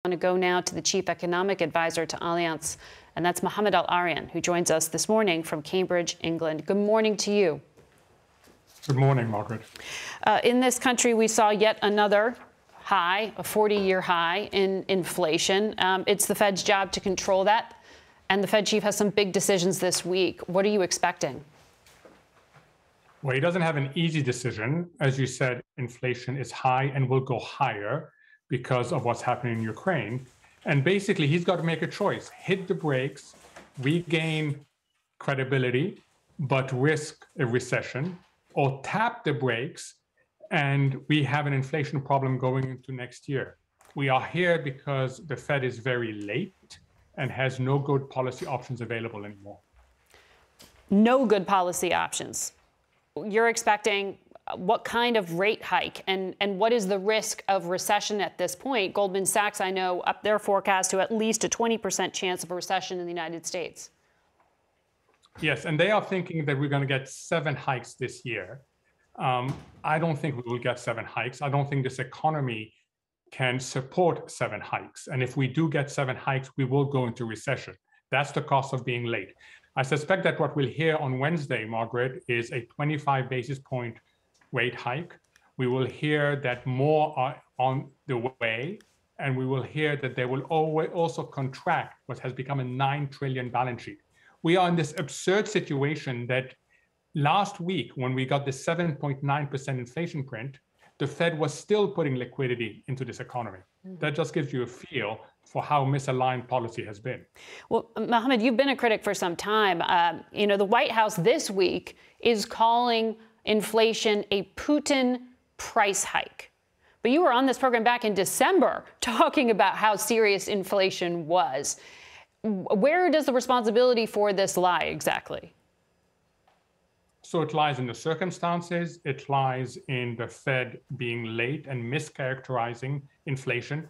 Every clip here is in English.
I want to go now to the chief economic advisor to Allianz, and that's Mohamed El-Erian, who joins us this morning from Cambridge, England. Good morning to you. Good morning, Margaret. In this country, we saw yet another high, a 40-year high in inflation. It's the Fed's job to control that, and the Fed chief has some big decisions this week. What are you expecting? Well, he doesn't have an easy decision. As you said, inflation is high and will go higher because of what's happening in Ukraine. And basically, he's got to make a choice: hit the brakes, regain credibility, but risk a recession, or tap the brakes, and we have an inflation problem going into next year. We are here because the Fed is very late and has no good policy options available anymore. No good policy options. You're expecting what kind of rate hike, and what is the risk of recession at this point? Goldman Sachs, I know, up their forecast to at least a 20% chance of a recession in the United States. Yes, and they are thinking that we're going to get 7 hikes this year. I don't think we will get 7 hikes. I don't think this economy can support 7 hikes. And if we do get 7 hikes, we will go into recession. That's the cost of being late. I suspect that what we'll hear on Wednesday, Margaret, is a 25 basis point rate hike. We will hear that more are on the way, and we will hear that they will also contract what has become a 9 trillion balance sheet. We are in this absurd situation that last week, when we got the 7.9% inflation print, the Fed was still putting liquidity into this economy. That just gives you a feel for how misaligned policy has been. Well, Mohamed, you've been a critic for some time. The White House this week is calling inflation a Putin price hike. But you were on this program back in December talking about how serious inflation was. Where does the responsibility for this lie exactly? So it lies in the circumstances. It lies in the Fed being late and mischaracterizing inflation.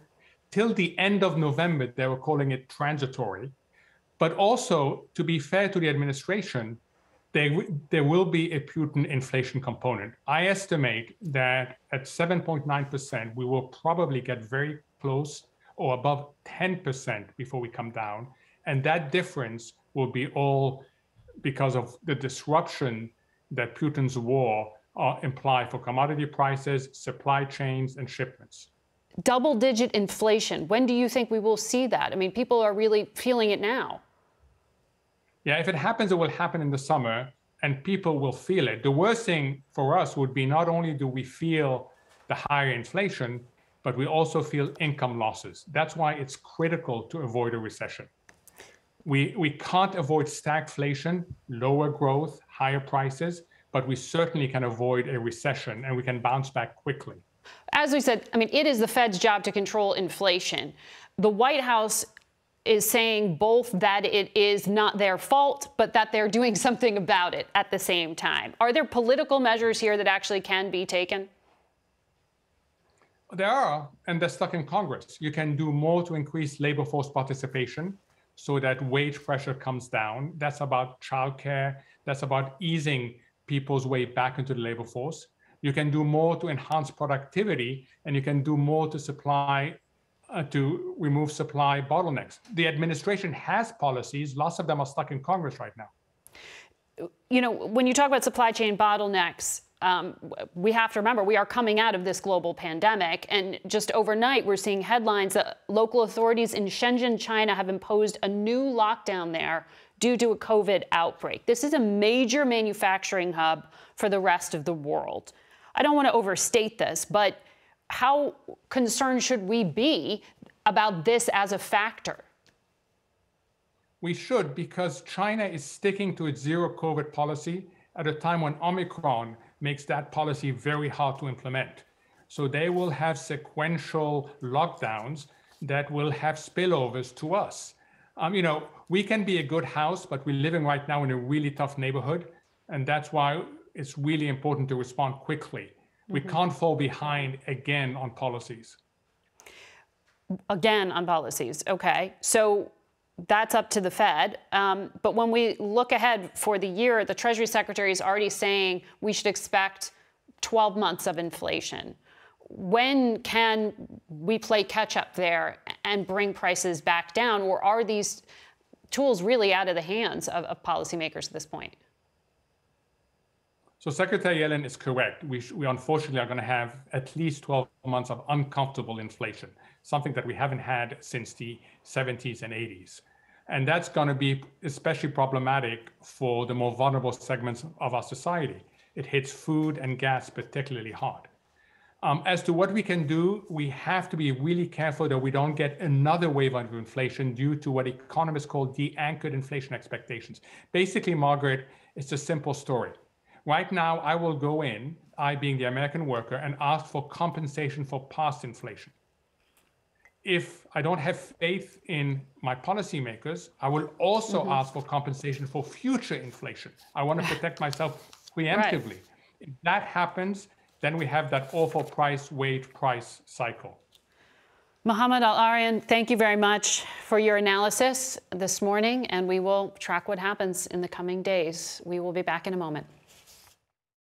Till the end of November, they were calling it transitory. But also, to be fair to the administration, there will be a Putin inflation component. I estimate that at 7.9%, we will probably get very close or above 10% before we come down. And that difference will be all because of the disruption that Putin's war imply for commodity prices, supply chains, and shipments. Double-digit inflation. When do you think we will see that? I mean, people are really feeling it now. Yeah, if it happens, it will happen in the summer, and people will feel it. The worst thing for us would be not only do we feel the higher inflation, but we also feel income losses. That's why it's critical to avoid a recession. We can't avoid stagflation, lower growth, higher prices, but we certainly can avoid a recession, and we can bounce back quickly. As we said, I mean, it is the Fed's job to control inflation. The White House is saying both that it is not their fault, but that they're doing something about it at the same time. Are there political measures here that actually can be taken? There are, and they're stuck in Congress. You can do more to increase labor force participation so that wage pressure comes down. That's about childcare. That's about easing people's way back into the labor force. You can do more to enhance productivity, and you can do more to remove supply bottlenecks. The administration has policies. Lots of them are stuck in Congress right now. You know, when you talk about supply chain bottlenecks, we have to remember we are coming out of this global pandemic, and just overnight we're seeing headlines that local authorities in Shenzhen, China have imposed a new lockdown there due to a COVID outbreak. This is a major manufacturing hub for the rest of the world. I don't want to overstate this, but how concerned should we be about this as a factor? We should, because China is sticking to its zero COVID policy at a time when Omicron makes that policy very hard to implement. So they will have sequential lockdowns that will have spillovers to us. We can be a good house, but we're living right now in a really tough neighborhood. And that's why it's really important to respond quickly. We can't fall behind again on policies. Again on policies. Okay. So that's up to the Fed. But when we look ahead for the year, the Treasury Secretary is already saying we should expect 12 months of inflation. when can we play catch up there and bring prices back down? Or are these tools really out of the hands of policymakers at this point? So Secretary Yellen is correct. We unfortunately are going to have at least 12 months of uncomfortable inflation, something that we haven't had since the 70s and 80s. And that's going to be especially problematic for the more vulnerable segments of our society. It hits food and gas particularly hard. As to what we can do, we have to be really careful that we don't get another wave of inflation due to what economists call de-anchored inflation expectations. Basically, Margaret, it's a simple story. Right now, I will go in, I being the American worker, and ask for compensation for past inflation. If I don't have faith in my policymakers, I will also ask for compensation for future inflation. I want to protect myself preemptively. Right. If that happens, then we have that awful wage price cycle. Mohamed El-Erian, thank you very much for your analysis this morning, and we will track what happens in the coming days. We will be back in a moment.